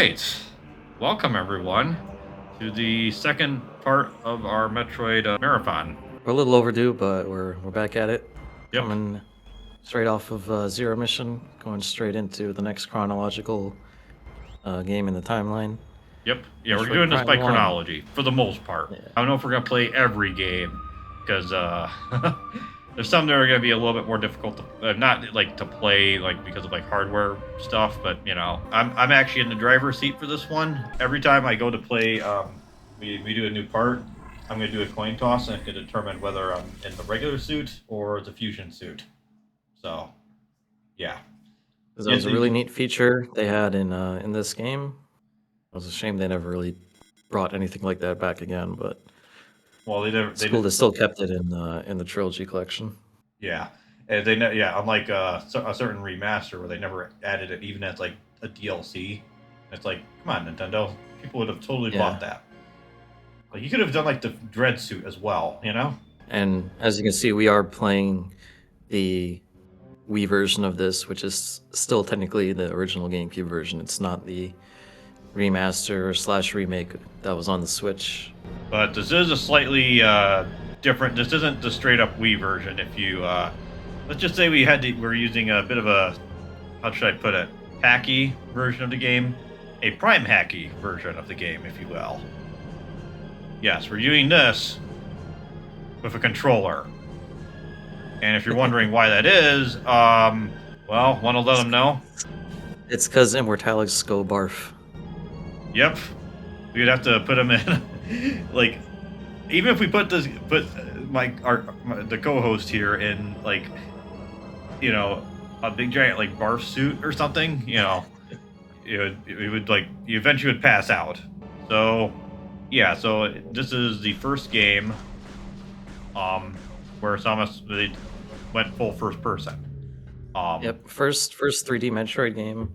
right. Welcome, everyone, to the second part of our Metroid Marathon. We're a little overdue, but we're back at it. Yep, Coming straight off of Zero Mission, going straight into the next chronological game in the timeline. yep. Yeah, we're Metroid doing this Prime by 1. chronology for the most part. Yeah. I don't know if we're going to play every game because there's some that are going to be a little bit more difficult to not like to play like because of like hardware stuff, but I'm actually in the driver's seat for this one. Every time I go to play, we do a new part. I'm going to do a coin toss and it can determine whether I'm in the regular suit or the fusion suit. So, yeah. 'Cause that Yeah, was a really neat feature they had in this game. It was a shame they never really brought anything like that back again, but well, they never, it's they cool did, they still kept it in the trilogy collection. yeah, and yeah, unlike a certain remaster where they never added it even as like a DLC. It's like, come on, Nintendo, people would have totally Yeah. bought that. Like, you could have done like the Dread suit as well. And as you can see, we are playing the Wii version of this, which is still technically the original GameCube version. It's not the remaster slash remake that was on the Switch. But this is a slightly different. This isn't the straight up Wii version. If you let's just say we're using a bit of a, how should I put it, hacky version of the game, a prime hacky version of the game, if you will. Yes, we're using this with a controller. And if you're wondering why that is, well, want to let them know? It's because Immortalix go barf. Yep, we'd have to put them in, like, even if we put the co-host here in like, a big giant like barf suit or something, it would like you eventually would pass out. So, yeah, so this is the first game, where Samus they went full first person. Yep, first 3D Metroid game,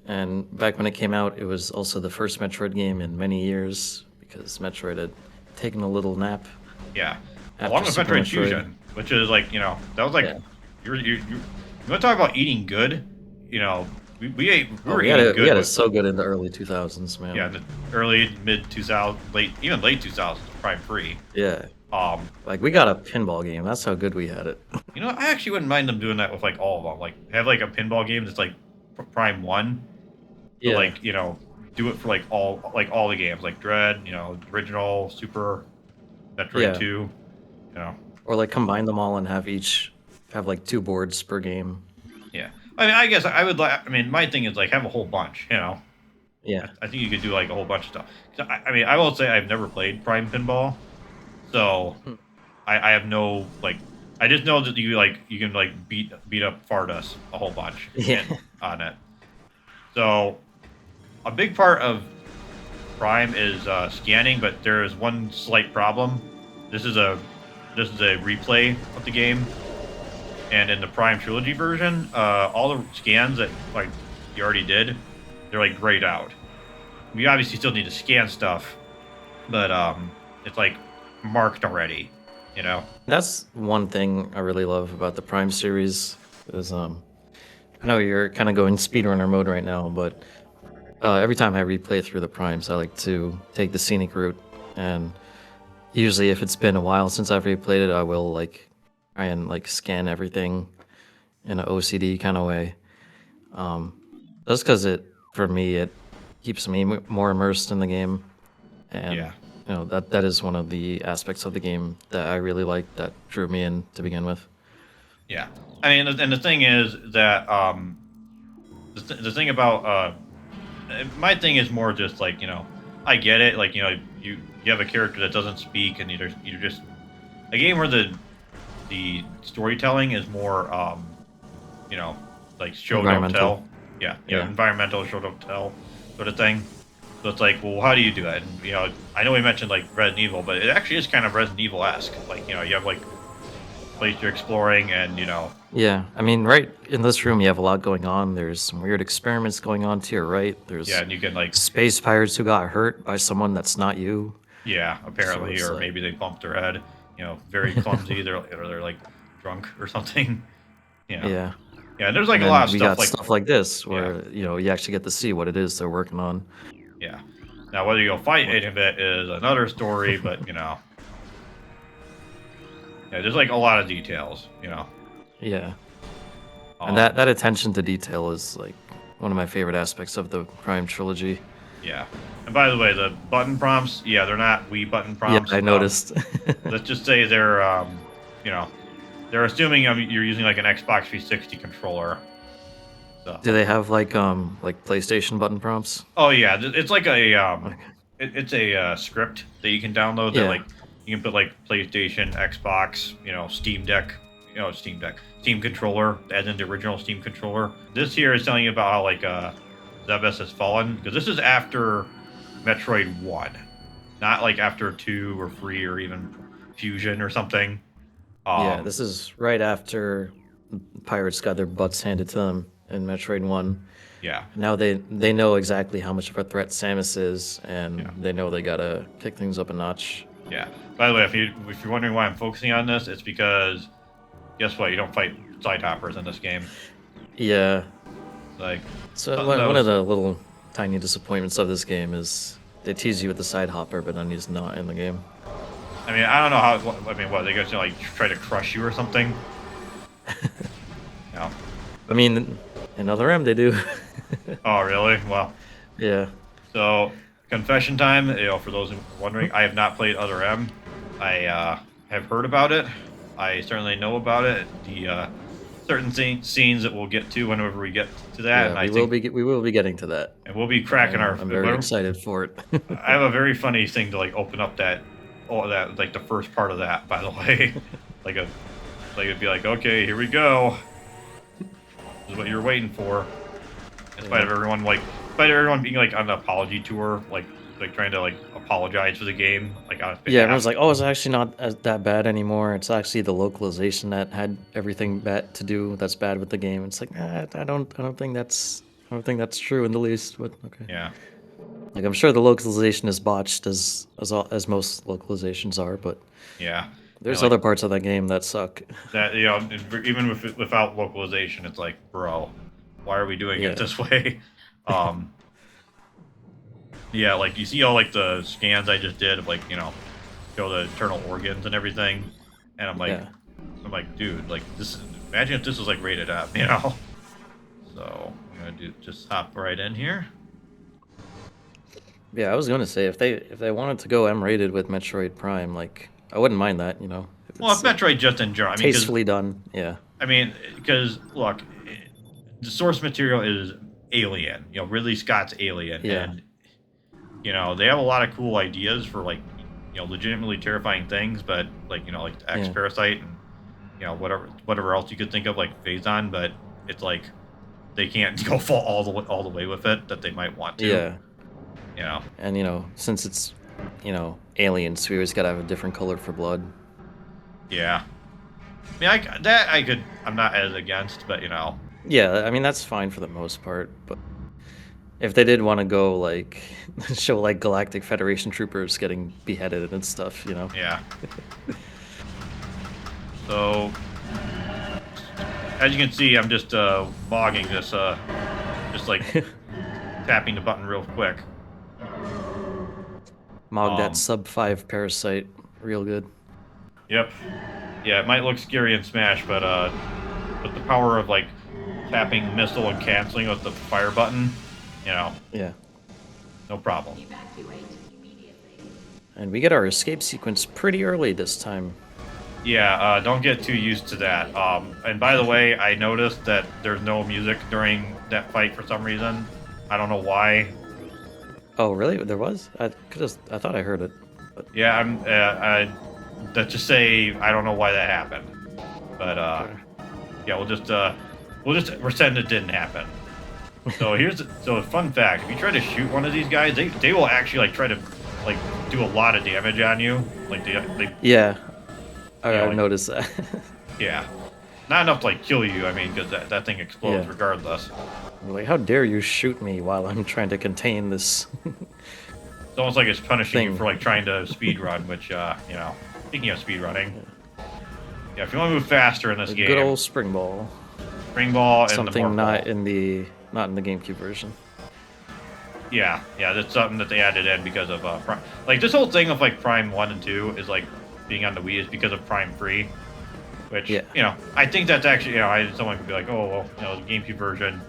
and back when it came out, it was also the first Metroid game in many years because Metroid had taken a little nap. Yeah, After along with Super Metroid Metroid. Fusion, which is like that was like Yeah. you want to talk about eating good? We ate we were We eating had good it with so good in the early 2000s, man. the early mid 2000s, late 2000s, Prime Free. Yeah. Um, Like, we got a pinball game. That's how good we had it. I actually wouldn't mind them doing that with like all of them. Like have like a pinball game that's like Prime One, but Yeah. like do it for like all the games like Dread, original, Super, Metroid Yeah. 2, Or, like, combine them all and have like 2 boards per game. Yeah. I mean, I guess I would like. I mean, my thing is like have a whole bunch. Yeah. I think you could do like a whole bunch of stuff. I mean, I will say I've never played Prime Pinball, so Hmm. I have no like. I just know that you can like beat up Fardas a whole bunch Yeah. on it. So a big part of Prime is scanning, but there is one slight problem. This is a replay of the game, and in the Prime Trilogy version, all the scans that like you already did, they're like grayed out. We obviously still need to scan stuff, but it's like marked already. That's one thing I really love about the Prime series is I know you're kind of going speedrunner mode right now, but every time I replay through the Primes, I like to take the scenic route, and usually if it's been a while since I've replayed it, I will like try and like scan everything in an OCD kind of way. Just because for me, it keeps me more immersed in the game, and Yeah. that is one of the aspects of the game that I really like that drew me in to begin with. Yeah. I mean, and the thing is that the thing about my thing is more just like I get it. Like you have a character that doesn't speak, and you're just a game where the storytelling is more like show don't Environmental. tell. Yeah, Yeah. environmental show don't tell sort of thing. So it's like, well, how do you do that? And I know we mentioned like Resident Evil, but it actually is kind of Resident Evil-esque. Like you have like place you're exploring, and Yeah, I mean, right in this room, you have a lot going on. There's some weird experiments going on to your right. There's yeah, and you can like space pirates who got hurt by someone that's not you. yeah, apparently, it's or like- maybe they bumped their head. Very clumsy. They're like drunk or something. Yeah. Yeah, there's like And a lot then of we stuff got like stuff like this yeah, where you actually get to see what it is they're working on. yeah. Now whether you'll fight What? any of it is another story, but yeah, there's like a lot of details. Yeah, and Um, that attention to detail is like one of my favorite aspects of the Prime trilogy. yeah. And by the way, the button prompts, yeah, they're not Wii button Yeah, prompts. I noticed. Let's just say you know, they're assuming you're using like an Xbox 360 controller. Do So, they have like PlayStation button prompts? oh yeah, it's like Okay. it's a script that you can download that Yeah, like you can put like PlayStation, Xbox, Steam Deck, Steam controller, as in the original Steam controller. This here is telling you about how like Zebes has fallen because this is after Metroid 1, not like after 2 or 3 or even Fusion or something. yeah. Um, This is right after pirates got their butts handed to them in Metroid One. yeah, Now they know exactly how much of a threat Samus is, and yeah, they know they gotta kick things up a notch. yeah. By the way, if you're wondering why I'm focusing on this, it's because guess what? You don't fight side hoppers in this game. Yeah. Like So that one of was the little tiny disappointments of this game is they tease you with the side hopper, but then he's not in the game. I mean, I don't know how. I mean, what they going to like try to crush you or something? No. I mean, in Other M they do. Oh, really? Well, Yeah. so confession time. For those wondering, I have not played Other M. I have heard about it. I certainly know about it. The certain scenes that we'll get to whenever we get to that, Yeah, and I think, we will be getting to that. and we'll be cracking our. I'm very excited for it. I have a very funny thing to like open up that like the first part of that. By the way, like it'd be like, okay, here we go. This is what you're waiting for. In spite of everyone being like on an apology tour, like trying to like apologize for the game, like on its Yeah, behalf. everyone's like, "Oh, it's actually not that bad anymore. It's actually the localization that had everything bad to do that's bad with the game." It's like, I don't think that's true in the least. But okay, Yeah, like I'm sure the localization is botched as most localizations are, but yeah, and there's like other parts of that game that suck. that. Even without localization, it's like, bro, why are we doing it Yeah, this way? Um, yeah, like you see all like the scans I just did of like show the internal organs and everything, and yeah, I'm like, dude, like this. Imagine if this was like rated up. So I'm gonna just hop right in here. yeah. I was gonna say if they wanted to go M-rated with Metroid Prime, like I wouldn't mind that. If Well, if it's like Metroid just in general, tastefully done. Yeah, because look, the source material is Alien. Ridley Scott's Alien, yeah, and they have a lot of cool ideas for like legitimately terrifying things, but like the X yeah, Parasite and whatever else you could think of like Phazon, but it's like they can't go full all the way with it that they might want to. yeah. You know, And since it's aliens, we always gotta have a different color for blood. yeah. I mean, I'm not as against, but Yeah, I mean that's fine for the most part, but if they did want to go like show like Galactic Federation troopers getting beheaded and stuff. yeah. So as you can see, I'm just logging this, just like tapping the button real quick. Mog that Um, sub 5 parasite real good. yep. Yeah, it might look scary in Smash, but with the power of like tapping missile and canceling with the fire button, Yeah. no problem. And we get our escape sequence pretty early this time. Yeah, don't get too used to that. And by the way, I noticed that there's no music during that fight for some reason. I don't know why. Oh, really? There was? I thought I heard it. But Yeah, let's just say I don't know why that happened. But okay. yeah, we'll just pretend it didn't happen. So so a fun fact: if you try to shoot one of these guys, they will actually like try to like do a lot of damage on you. Like they Yeah, you know, I've like, noticed that. yeah, not enough to like kill you. I mean, because that thing explodes Yeah. regardless. We're like, how dare you shoot me while I'm trying to contain this It's almost like it's punishing you thing? for like trying to speed run, which speaking of speed running, yeah, if you want to move faster in this A game, good old spring ball. Spring Ball and the Something Morph not Ball. in the GameCube version. Yeah, that's something that they added in because of like this whole thing of like Prime 1 and 2 is like being on the Wii is because of Prime 3, which Yeah. I think that's actually someone could be like, oh well, the GameCube version.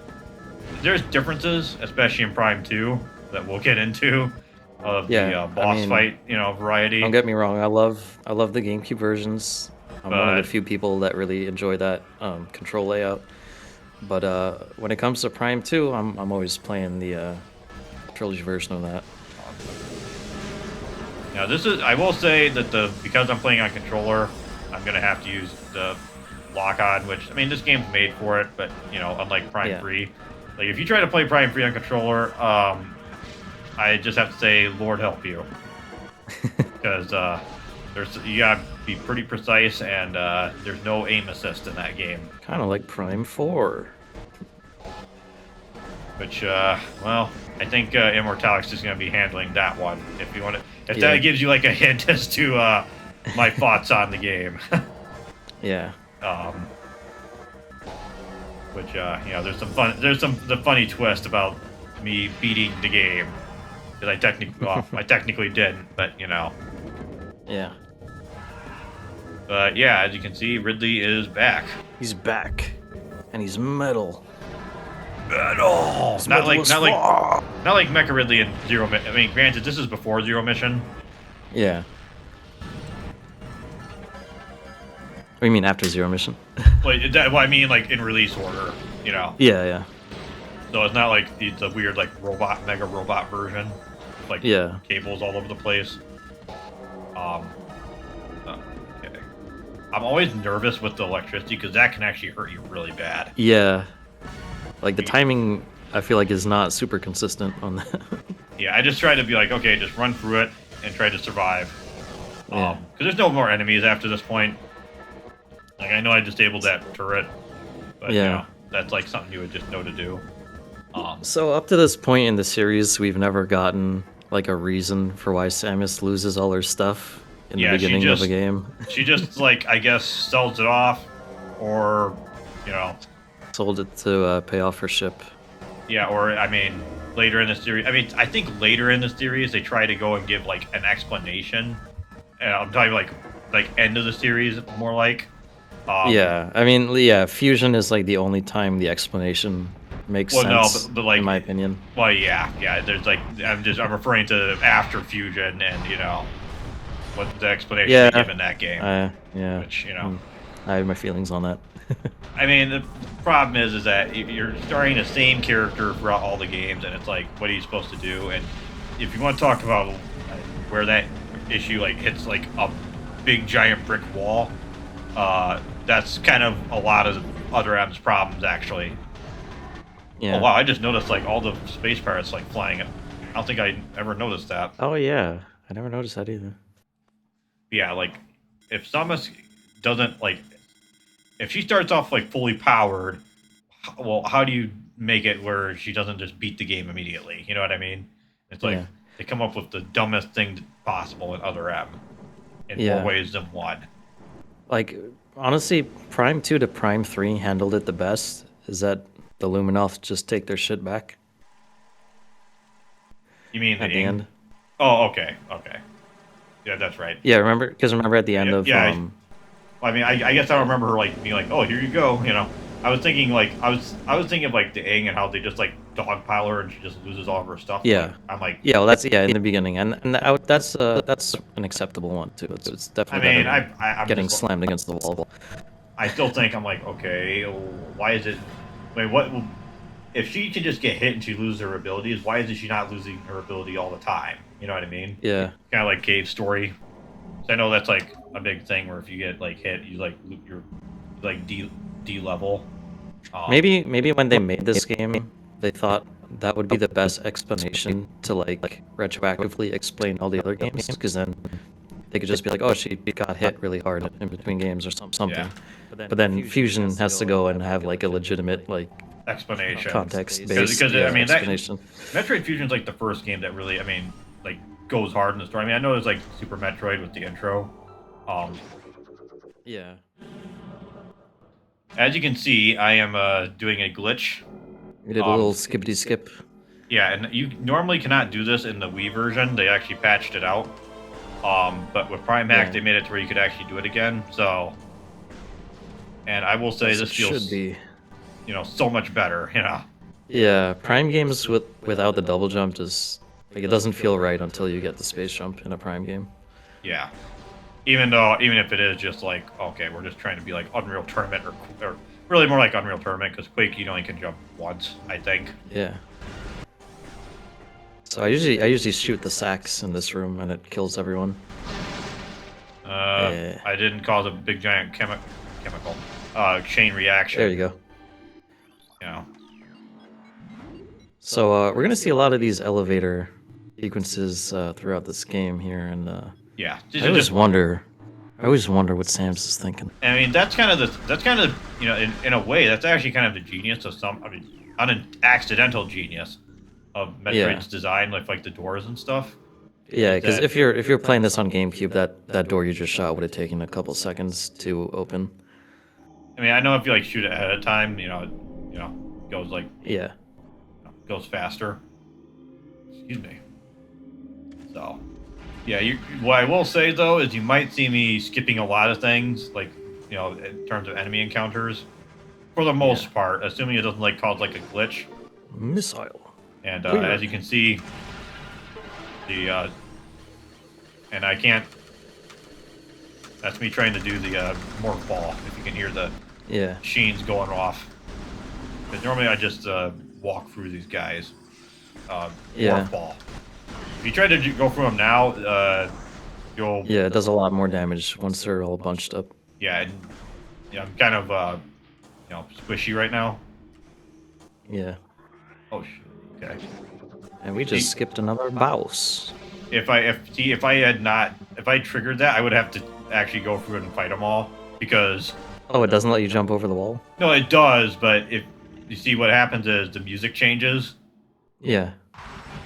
There's differences, especially in Prime 2, that we'll get into of the Yeah, I boss mean, fight variety. don't get me wrong. I love the GameCube versions. I'm one of the But few people that really enjoy that control layout. But when it comes to Prime 2, I'm always playing the trilogy version of that. this is. I will say that because I'm playing on controller, I'm gonna have to use the lock on, which I mean this game's made for it, but unlike Prime Yeah. 3, like if you try to play Prime 3 on controller, I just have to say, Lord help you, because you gotta be pretty precise, and there's no aim assist in that game. Kind of like Prime 4. Which, well, I think Immortalix is going to be handling that one. If you want to, if Yeah. that gives you like a hint as to my thoughts on the game. Yeah. Which, there's some fun. There's the funny twist about me beating the game because I technically didn't, but Yeah. But yeah, as you can see, Ridley is back. He's back, and he's metal. Metal. He's Not like metal Mecha Ridley and Zero. I mean, granted, this is before Zero Mission. Yeah. What do you mean after Zero Mission? Well, I mean, like in release order, Yeah, yeah. So it's not like it's a weird like mega robot version, like cables all over the place. Okay. I'm always nervous with the electricity because that can actually hurt you really bad. Yeah. Like the timing, I feel like is not super consistent on that. Yeah, I just try to be like, okay, just run through it and try to survive. Yeah. Because there's no more enemies after this point. Like I know I disabled that turret, but that's like something you would just know to do. So up to this point in the series, we've never gotten like a reason for why Samus loses all her stuff in the beginning of a game. She just like I guess sells it off, or sold it to pay off her ship. Yeah, or I mean later in the series. I mean I think later in the series they try to go and give like an explanation. I'm talking like end of the series more like. Yeah, I mean, yeah, Fusion is like the only time the explanation makes sense. No, but like in my opinion. Well, yeah. There's like I'm referring to after Fusion and what the explanation they give in that game. Yeah. Which I have my feelings on that. I mean, the problem is that you're starting the same character throughout all the games, and it's like, what are you supposed to do? And if you want to talk about where that issue like hits like a big giant brick wall, that's kind of a lot of Other M's problems actually. Yeah. Oh wow, I just noticed like all the space pirates like flying. I don't think I ever noticed that. Oh yeah, I never noticed that either. Yeah, like if Samus doesn't like, if she starts off like fully powered, well, how do you make it where she doesn't just beat the game immediately? You know what I mean? It's like they come up with the dumbest thing possible in Other M in more ways than one. Like honestly, Prime 2 to Prime 3 handled it the best. Is that the Luminoth just take their shit back? You mean at the end? Oh, okay. Yeah, that's right. Yeah, remember at the end of well, I mean, I guess I don't remember her like being like, oh, here you go. I was thinking like I was thinking of like the Aang and how they just like dogpile her and she just loses all of her stuff. Yeah, like, I'm like, yeah, well, that's in the beginning, and that's an acceptable one too. It's definitely. I mean, I'm getting slammed against the wall. I still think I'm like, okay, why is it? Wait, what? If she can just get hit and she loses her abilities, why isn't she not losing her ability all the time? You know what I mean? Yeah. Kind of like Cave Story. So I know that's like a big thing where if you get like hit, you're like D level. Maybe when they made this game, they thought that would be the best explanation to like retroactively explain all the other games, because then they could just be like, oh, she got hit really hard in between games or something. Yeah. But then Fusion has to go and have like a legitimate like explanation, context-based I mean, explanation. Metroid Fusion's like the first game that really, I mean, like goes hard in the story. I mean, I know there's like Super Metroid with the intro. Yeah. As you can see, I am doing a glitch. We did a Um, little skippity skip. yeah, and you normally cannot do this in the Wii version. They actually patched it out. But with Prime Hack, Yeah, they made it to where you could actually do it again. So, and I will say as this it should feels, be. so much better. Yeah, Prime games without the double jump just like it doesn't feel right until you get the space jump in a Prime game. Yeah. Even if it is just like, okay, we're just trying to be like Unreal Tournament or really more like Unreal Tournament because Quake you only can jump once, I think. Yeah. So I usually shoot the sacks in this room and it kills everyone. Yeah. I didn't cause a big giant chemical chain reaction. There you go. You know. So we're gonna see a lot of these elevator sequences throughout this game here, and Yeah. I always wonder what Sam's is thinking. I mean, that's kind of in a way, that's actually kind of the genius of an accidental genius of Metroid's Yeah. design, like the doors and stuff. Yeah, Is because that if you're playing this on GameCube, that door you just shot would have taken a couple seconds to open. I mean, I know if you like shoot it ahead of time, goes like Yeah. goes faster. Excuse me. So, yeah, what I will say though is you might see me skipping a lot of things, like in terms of enemy encounters, for the most Yeah. part, assuming it doesn't like cause like a glitch. Missile. And Clear. as you can see, the and I can't. That's me trying to do the morph ball. If you can hear the Yeah. machines going off, because normally I just walk through these guys. Yeah. Morph ball. If you try to go through them now, you'll Yeah, it does a lot more damage once they're all bunched up. yeah, and, I'm kind of squishy right now. Yeah. Oh shit. Okay. And we just skipped another boss. If I triggered that, I would have to actually go through it and fight them all because Oh, it doesn't let you jump over the wall? no, it does, but if you see what happens is the music changes, Yeah.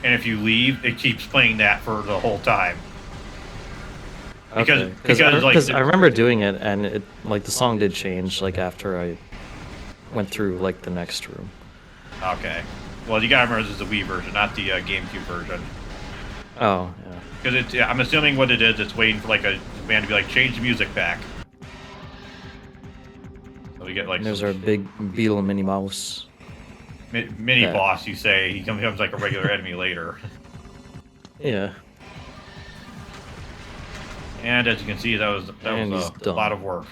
and if you leave, it keeps playing that for the whole time. Okay. Because I remember doing it, and it like the song did change like after I went through like the next room. okay, well you gotta remember this is the Wii version, not the GameCube version. Oh, yeah. Because I'm assuming what it is, it's waiting for like a band to be like, change the music back. So we get like And there's our big beetle Minnie Mouse. mini Yeah. boss. You say he becomes like a regular enemy later. Yeah. And as you can see, that was And he's a done. lot of work.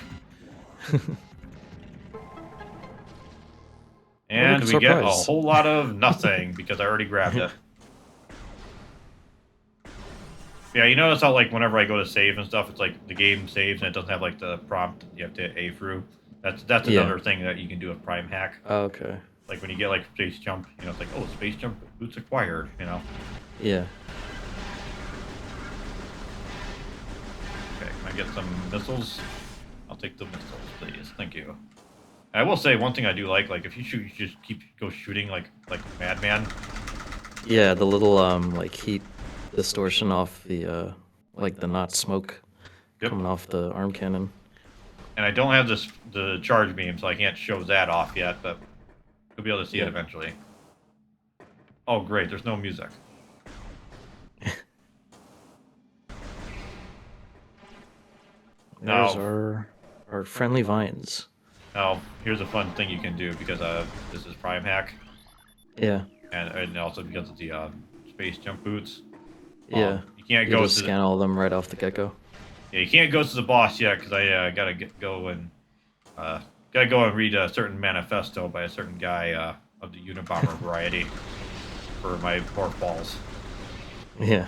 And we get a surprise. whole lot of nothing because I already grabbed it. Yeah, you notice how like whenever I go to save and stuff, it's like the game saves and it doesn't have like the prompt you have to hit A through. That's Yeah. another thing that you can do with Prime Hack. Okay. Like when you get like space jump, it's like, oh, space jump boots acquired. Yeah. Okay, can I get some missiles? I'll take the missiles, please. Thank you. I will say one thing I do like if you shoot, you just go shooting like madman. Yeah, the little like heat distortion off the like the not smoke Yep. coming off the arm cannon. And I don't have the charge beam, so I can't show that off yet, but you'll be able to see it Yeah. eventually. Oh, great! There's no music. There's No. our friendly vines. Now, here's a fun thing you can do because this is Prime Hack, Yeah. and also because of the space jump boots. Yeah. You can't You go just to scan all of them right off the get-go. yeah, you can't go to the boss yet because I gotta go and read a certain manifesto by a certain guy of the Unabomber variety for my morph balls. Yeah.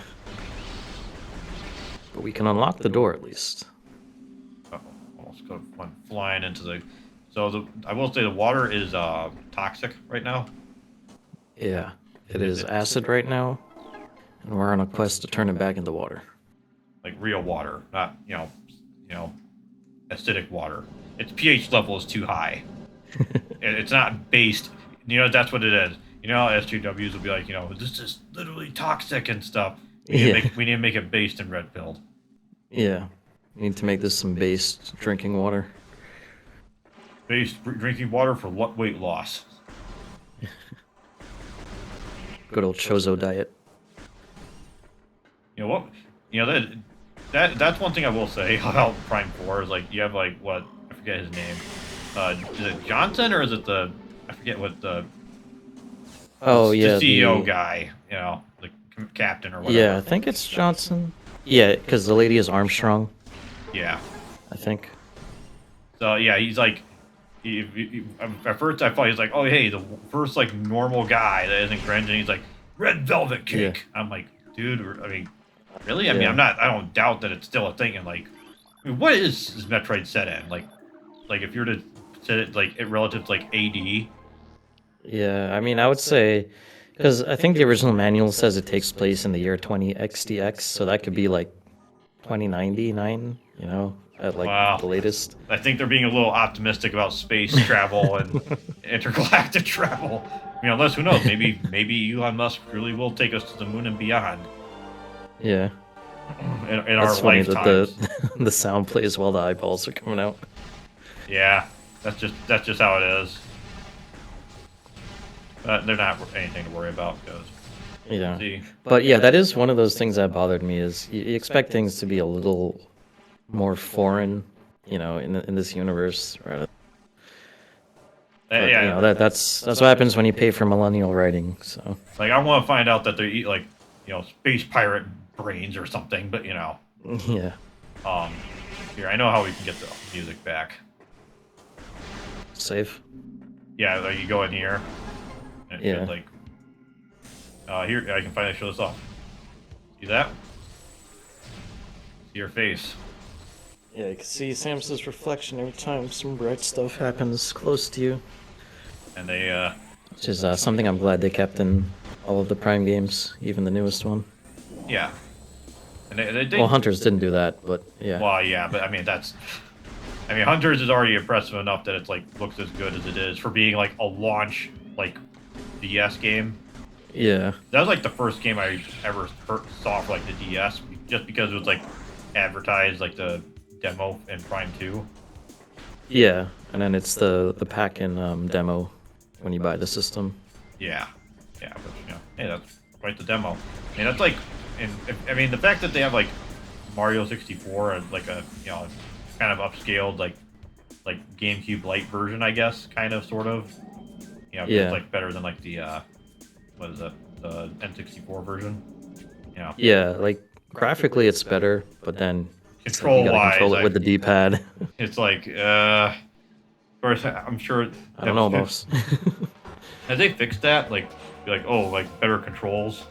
But we can unlock the door at least. Uh-oh, almost went flying into the. So I will say the water is toxic right now. Yeah. It is acid right now, and we're on a quest to turn it back into water. Like real water, not acidic water. Its pH level is too high. It's not based. That's what it is. SJWs will be like, this is literally toxic and stuff. We need to make it based in red pilled. Yeah. We need to make this some based drinking water. Base drinking water for weight loss. Good old Chozo diet. You know what? You know that's one thing I will say about Prime 4 is like you have like what I forget his name. Is it Johnson or is it the I forget what Oh the yeah, CEO the guy, you know, the captain or yeah, I whatever. think it's Johnson. Yeah, because the lady is Armstrong, Yeah. I think. So yeah, he's like at first I thought he was like, oh hey, the first like normal guy that isn't cringe, and he's like red velvet Yeah, cake. I'm like, dude, I mean, really? I mean, yeah, I don't doubt that it's still a thing. And like, I mean, what is Metroid set in? Like if you're to set it like it relative to like AD, yeah. I mean, I would say because I think the original manual says it takes place in the year 20 XDX, so that could be like 2099. You know, at like wow, the latest. I think they're being a little optimistic about space travel and intergalactic travel. I mean, unless who knows, maybe Elon Musk really will take us to the moon and beyond Yeah, in our that's funny that the lifetimes. the sound plays while the eyeballs are coming out. Yeah, that's just how it is. But they're not anything to worry about because Yeah, see, but yeah, that is one of those things that bothered me. Is you expect things to be a little more foreign, you know, in this universe, rather. But you know yeah, that's what happens when you pay for millennial writing. So like I want to find out that they eat like space pirate brains or something. But yeah, um, here I know how we can get the music back. safe. Yeah, like you go in here and it should Yeah, like here I can finally show this off. See that? See your face. yeah. You can see Samus's reflection every time some bright stuff happens close to you, And they which is something I'm glad they kept in all of the Prime games, even the newest one. yeah, and Well, Hunters didn't do that, but yeah, well yeah, but I mean I mean Hunters is already impressive enough that it's like looks as good as it is for being like a launch like DS game. yeah, That was like the first game I ever saw for like the DS, just because it was like advertised like the demo in Prime 2. yeah. And then it's the pack in demo when you buy the system. Yeah, yeah, but hey, that's quite the demo. I mean, that's like, and I mean the fact that they have like Mario 64 and like a kind of upscaled like GameCube Lite version, I guess, kind of sort of. It's Yeah, like better than like the what is it, the N64 version. yeah. Like graphically, it's better, but then it's like you Control gotta wise, control it with the D-pad. it's like of course, I'm sure. I don't know about. Have they fixed that? Like, be like, oh, like better controls.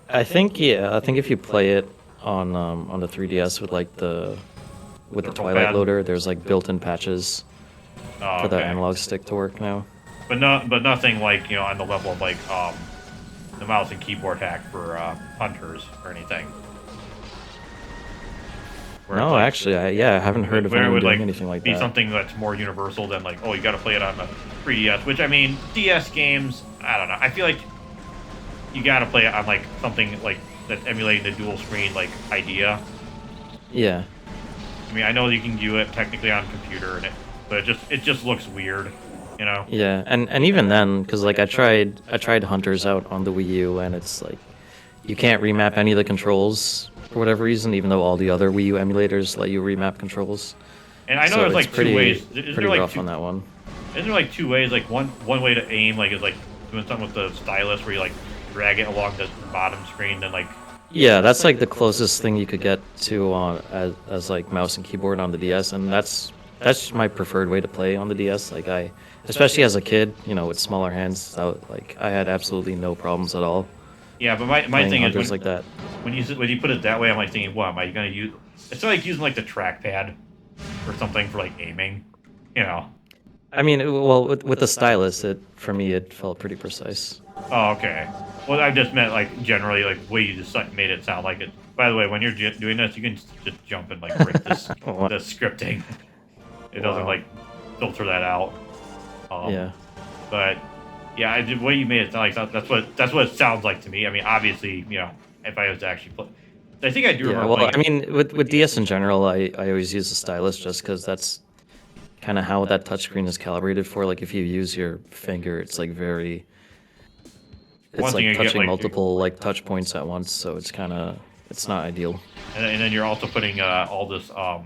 I think yeah. I think if you play it on the 3DS with like with the Control Twilight pad. loader, there's like built-in patches Oh, for the okay. analog stick to work now. But nothing like on the level of like the mouse and keyboard hack for hunters or anything. Where it's No, like actually, I haven't heard of where it anyone would doing like anything like be that. something that's more universal than like, oh, you got to play it on the 3DS. Which I mean, DS games, I don't know. I feel like you got to play it on like something like that's emulating the dual screen like idea. Yeah, I mean, I know you can do it technically on a computer, but it just looks weird, you know. yeah, and even then, because like I tried Hunters out on the Wii U, and it's like you can't remap any of the controls for whatever reason, even though all the other Wii U emulators let you remap controls. And I know So there's it's like two ways. pretty rough on that one. Isn't there like two ways? Like one way to aim like is like doing something with the stylus where you like drag it along the bottom screen, then like Yeah, that's like the closest thing you could get to as like mouse and keyboard on the DS, and that's my preferred way to play on the DS. Like especially as a kid, you know, with smaller hands, like I had absolutely no problems at all yeah. But my playing thing is Hunters like that. when you put it that way, I'm like thinking, what am I gonna use? It's like using like the trackpad or something for like aiming, you know. I mean, well, with the stylus, for me it felt pretty precise. Oh, okay. Well, I just meant like generally like way you just made it sound like it. By the way, when you're doing this, you can just jump and like break this Wow. the scripting. It doesn't like filter that out. Yeah. But yeah, the way you made it sound like that's what it sounds like to me. I mean, obviously, if I was to actually play, I think I do Yeah, remember well, playing I it. mean, with DS in general, I always use the stylus just because kind of how that touchscreen is calibrated for. Like if you use your finger, it's like One it's thing like you get touching like, multiple like touch points at once, so it's not ideal. and then you're also putting all this all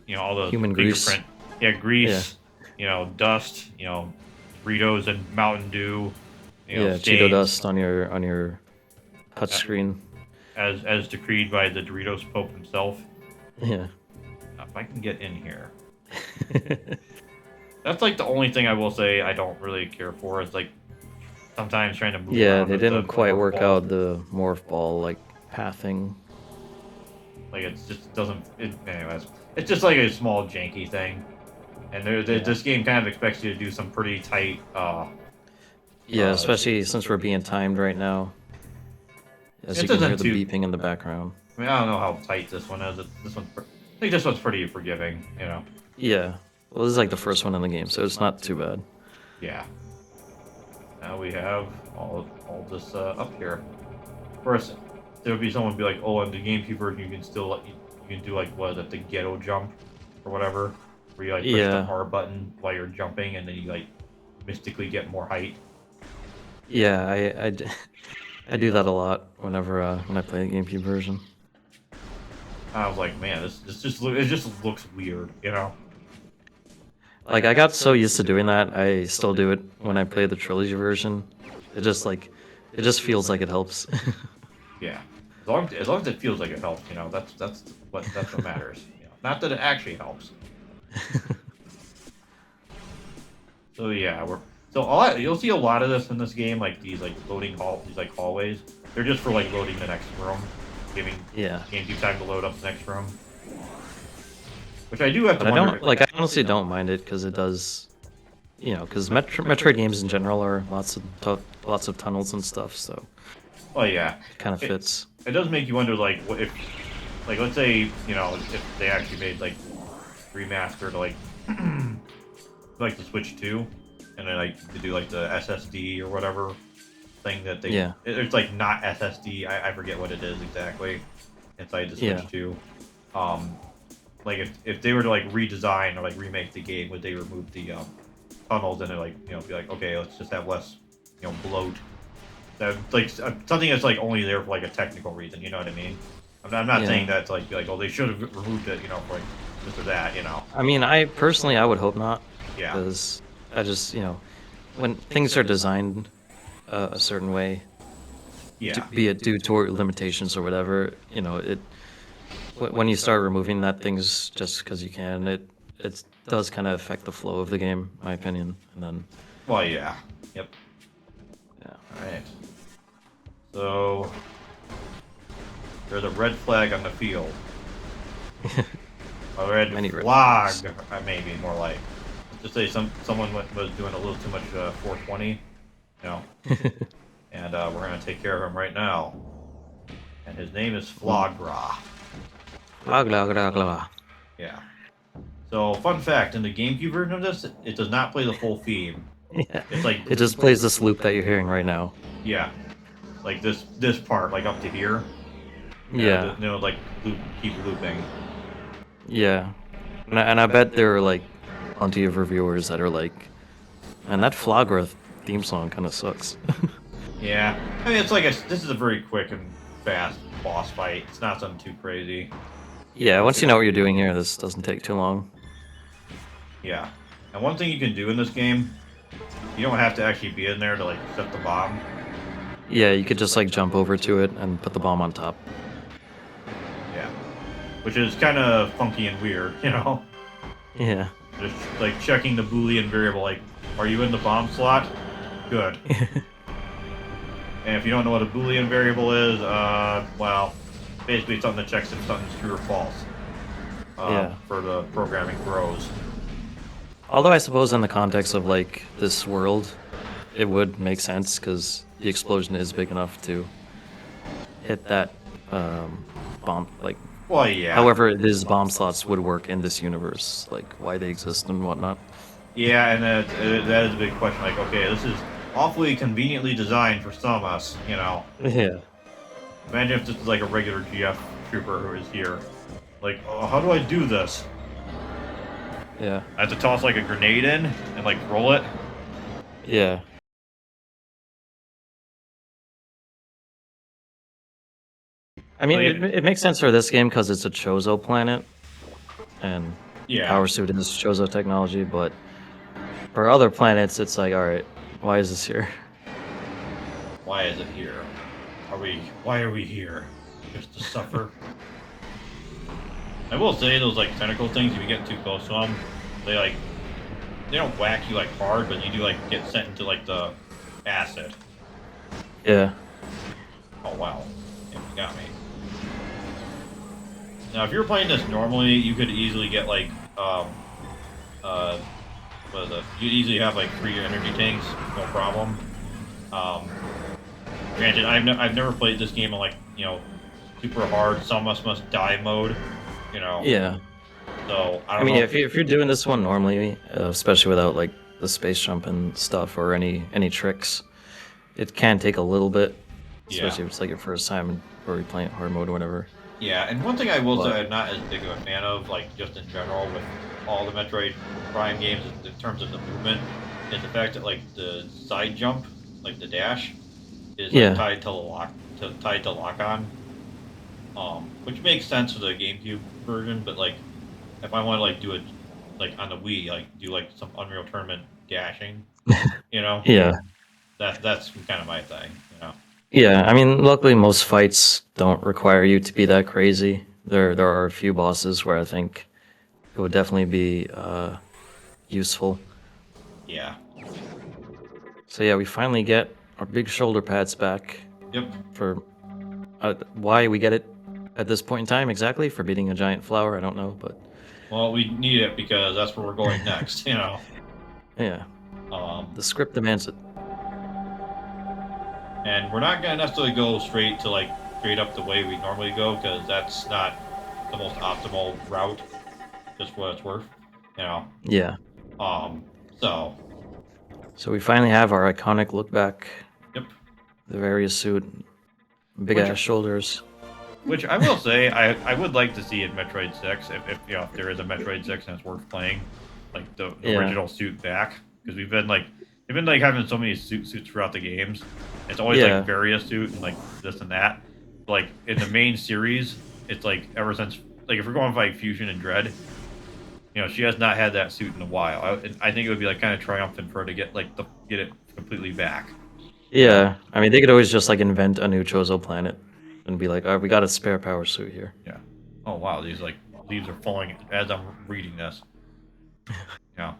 the Human grease. fingerprint, yeah, Yeah. grease, dust, Doritos and Mountain Dew, Yeah, Cheeto stains, dust on your uh, touchscreen. as decreed by the Doritos Pope himself. Yeah. If I can get in here, that's like the only thing I will say I don't really care for is like sometimes trying to move Yeah, around they with the didn't quite morph work ball. out the morph ball like pathing. Like it just doesn't. Anyways, it's just like a small janky thing, and Yeah. this game kind of expects you to do some pretty tight. Yeah, especially since we're being timed right now. As It you can hear doesn't the too. beeping in the background. I mean, I don't know how tight this one is. I think this one's pretty forgiving. Yeah. Well, this is like the first one in the game, so it's not too bad. Yeah. Now we have all this up here. Of course, there would be someone be like, "Oh, in the GameCube version, you can still you can do like what is it, the ghetto jump or whatever, where you like push the Yeah. R button while you're jumping, and then you like mystically get more height." Yeah, I do that a lot when I play the GameCube version. I was like, man, it just looks weird. Like I got so used to doing that, I still do it when I play the trilogy version. It just like it just feels like it helps. Yeah, as long as it feels like it helps, that's what matters. Not that it actually helps. So yeah, you'll see a lot of this in this game, like these like these like hallways. They're just for like loading the next room, giving Yeah. GameCube time to load up the next room. Which I do have to But I wonder. don't like I honestly don't mind it because it does because Metroid games in general are lots of tunnels and stuff, so Oh yeah, it kind of it fits. it does make you wonder, like, what if, like, let's say if they actually made like remastered like like the Switch 2, and then like to do like the SSD or whatever thing that they Yeah. it's like not SSD. I forget what it is exactly inside the Switch Yeah. 2. Um, like if they were to like redesign or like remake the game, would they remove the tunnels and then like be like, okay, let's just have less bloat. That like something that's like only there for like a technical reason. You know what I mean? I'm not Yeah. saying that to like be like, oh, they should have removed it, for like this or that. I mean, I personally I would hope not Yeah. because I just, when things are designed a certain way, Yeah. be it due to limitations or whatever, when you start removing that things just because you can, it does kind of affect the flow of the game, in my opinion. And then, Well, yeah. Yep. yeah, All right. So there's a red flag on the field. A red Many red flag, flags. maybe more like. Let's just say someone was doing a little too much 420, and we're gonna take care of him right now. And his name is Flagra. Blah, blah, blah, blah. Yeah. So, fun fact: in the GameCube version of this, it does not play the full theme. Yeah. It's like, It just plays this loop that you're hearing right now. yeah, like this part, like up to here. Yeah, Like keep looping. yeah. And I bet there are like plenty of reviewers that are like, and that Flagra theme song kind of sucks. Yeah, I mean it's like this is a very quick and fast boss fight. It's not something too crazy. Yeah, once you know what you're doing here, this doesn't take too long. Yeah, and one thing you can do in this game, you don't have to actually be in there to like set the bomb. Yeah, you could just like jump over to it and put the bomb on top. Yeah, which is kind of funky and weird, Yeah. Just like checking the Boolean variable, like, are you in the bomb slot? Good. And if you don't know what a Boolean variable is, well, basically it's something that checks if something's true or false. Yeah. For the programming pros. Although I suppose in the context of like this world, it would make sense because the explosion is big enough to hit that bomb. Like, Well, yeah. however, these bomb slots would work in this universe, like why they exist and whatnot. Yeah, and that is a big question. Like, okay, this is awfully conveniently designed for some of us, Yeah. Imagine if this is like a regular GF trooper who is here. Like, oh, how do I do this? Yeah. I have to toss like a grenade in and like roll it. Yeah. I So mean, yeah, it makes sense for this game because it's a Chozo planet, and the yeah. power suit is Chozo technology. But for other planets, it's like, all right, why is this here? Why is it here? Why are we here? Just to suffer? I will say those like tentacle things. If you get too close to them, they like they don't whack you like hard, but you do like get sent into like the acid. Yeah. Oh wow, yeah, you got me. Now, if you're playing this normally, you could easily get like uh what is it? You'd easily have like 3 energy tanks, no problem. Um, Granted, I've never played this game on like super hard, some must die mode. You know, Yeah. so I I don't mean, know. if you're doing this one normally, especially without like the space jump and stuff or any tricks, it can take a little bit, Yeah, especially if it's like your first time or you're playing hard mode or whatever. yeah, and one thing I will say But I'm not as big of a fan of, like just in general with all the Metroid Prime games in terms of the movement, is the fact that like the side jump, like the dash, is like yeah, tied to lock on, which makes sense for the GameCube version. But like, if I want to like do it like on the Wii, like do like some Unreal Tournament dashing, you know, yeah, that's kind of my thing, you know. yeah. I mean, luckily most fights don't require you to be that crazy. There are a few bosses where I think it would definitely be useful. Yeah. So yeah, we finally get our big shoulder pads back Yep. for why we get it at this point in time exactly for beating a giant flower. I don't know, but Well, we need it because that's where we're going next, you know. yeah, Um, the script demands it. and we're not gonna necessarily go straight up the way we normally go because that's not the most optimal route, just for what it's worth, you know. Yeah. Um, so So we finally have our iconic look back, yep. the various suit, big Which ass shoulders. which I will say I would like to see in Metroid Six if there is a Metroid Six and it's worth playing, like the Yeah. original suit back because we've been like having so many suits throughout the games. It's always like Yeah. various suit and like this and that. Like in the main series, it's like ever since like if we're going for like Fusion and Dread, she has not had that suit in a while. I think it would be like kind of triumphant for her to get it completely back. You know? Yeah. I mean, they could always just like invent a new Chozo planet and be like, "Oh, we got a spare power suit here." Yeah. Oh wow, these like leaves are falling as I'm reading this. Yeah.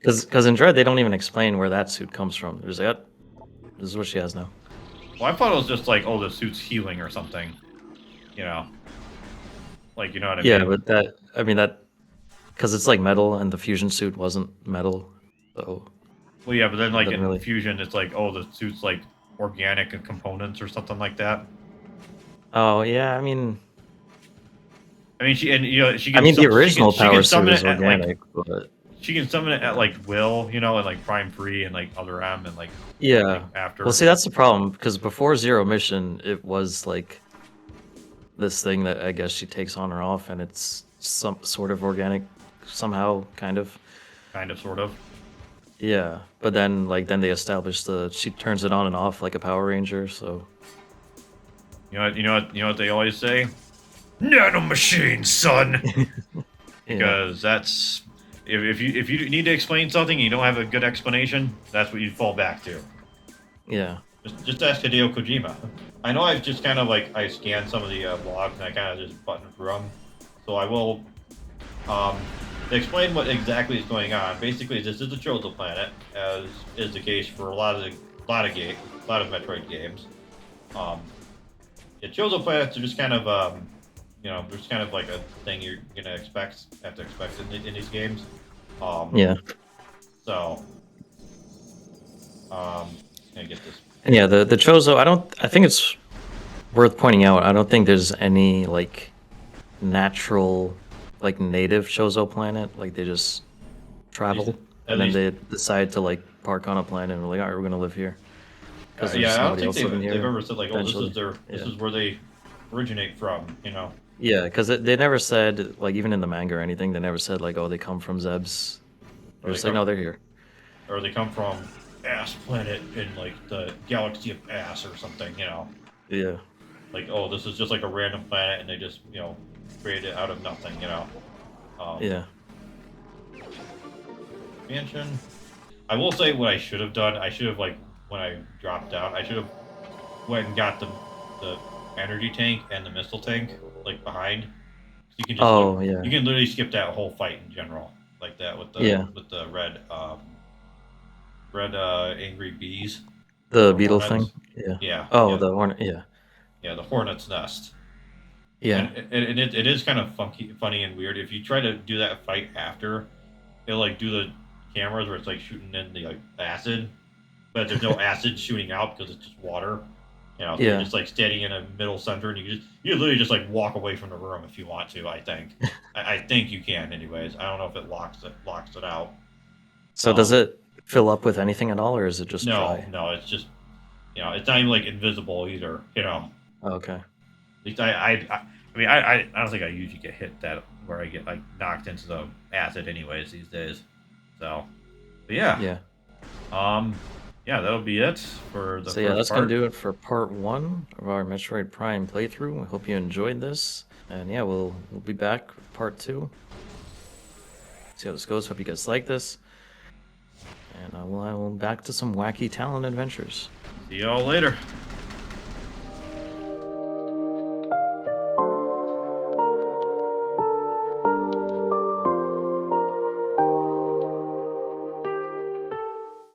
Because in Dread they don't even explain where that suit comes from. There's like, "Oh, this is what she has now." Well, I thought it was just like, oh, the suit's healing or something. You know, like you know what I Yeah, mean? but I mean that because it's like metal and the fusion suit wasn't metal, so Well, yeah, but then it like doesn't in really. fusion, it's like, oh, the suit's like organic and components or something like that. Oh yeah, I mean, I mean, she I can mean the she original can power suit summon is it at like organic, but she can summon it at like will, and like Prime Free and like Other M and like yeah. Well, after. see, that's the problem because before Zero Mission, it was like this thing that I guess she takes on or off, and it's some sort of organic somehow, kind of. Kind of, sort of. Yeah, but then then they established she turns it on and off like a Power Ranger, so You know what they always say? Nano machine, son. yeah, Because that's if you need to explain something and you don't have a good explanation, that's what you fall back to. yeah, Just ask Hideo Kojima. I know I've just kind of like I scanned some of the blogs and I kind of just buttoned through them, so I will um, explain what exactly is going on. Basically, this is a Chozo planet, as is the case for a lot of Metroid games. Um, yeah, Chozo planets are just kind of just kind of like a thing you're gonna have to expect in these games. Um, yeah, so gonna get this. and yeah. The Chozo, I think it's worth pointing out. I don't think there's any like natural, like native Chozo planet. Like they just At least, travel at and then least they decide to like park on a planet and we're like, all right, we're gonna live here because yeah, there's I don't nobody think else living they've here ever said like, oh, eventually. this Yeah. is where they originate from. Yeah, because they never said, like, even in the manga or anything, they never said, like, oh, they come from Zeb's. Or They're they just like, come, no, they're here. or they come from Ass Planet in like the galaxy of Ass or something. You know, Yeah. like oh, this is just like a random planet, and they just created it out of nothing. Um, Yeah. Expansion. I will say what I should have done. I should have like when I dropped down, I should have went and got the energy tank and the missile tank like behind. You can just Oh, you yeah. can literally skip that whole fight in general like that Yeah. with the red angry bees The or beetle thing. hornets. Yeah. Yeah, Oh, yeah, the hornet. Yeah. yeah. The hornet's nest. Yeah. And it is kind of funny and weird. If you try to do that fight after, it'll like do the cameras where it's like shooting in the like acid, but there's no acid shooting out because it's just water. So you're Yeah. just like standing in a middle center, and you literally just like walk away from the room if you want to. I think, I think you can. Anyways, I don't know if it locks it out. So does Um, it fill up with anything at all, or is it just no, dry? no, it's just it's not even like invisible either. Oh, okay. At least I don't think I usually get hit that where I get like knocked into the acid anyways these days. So, but yeah, Yeah. um, yeah, that'll be it for the So yeah, first that's gonna part. do it for part one of our Metroid Prime playthrough. I hope you enjoyed this, and yeah, we'll be back with part two. See how this goes. Hope you guys like this, and we'll back to some wacky talent adventures. See y'all later.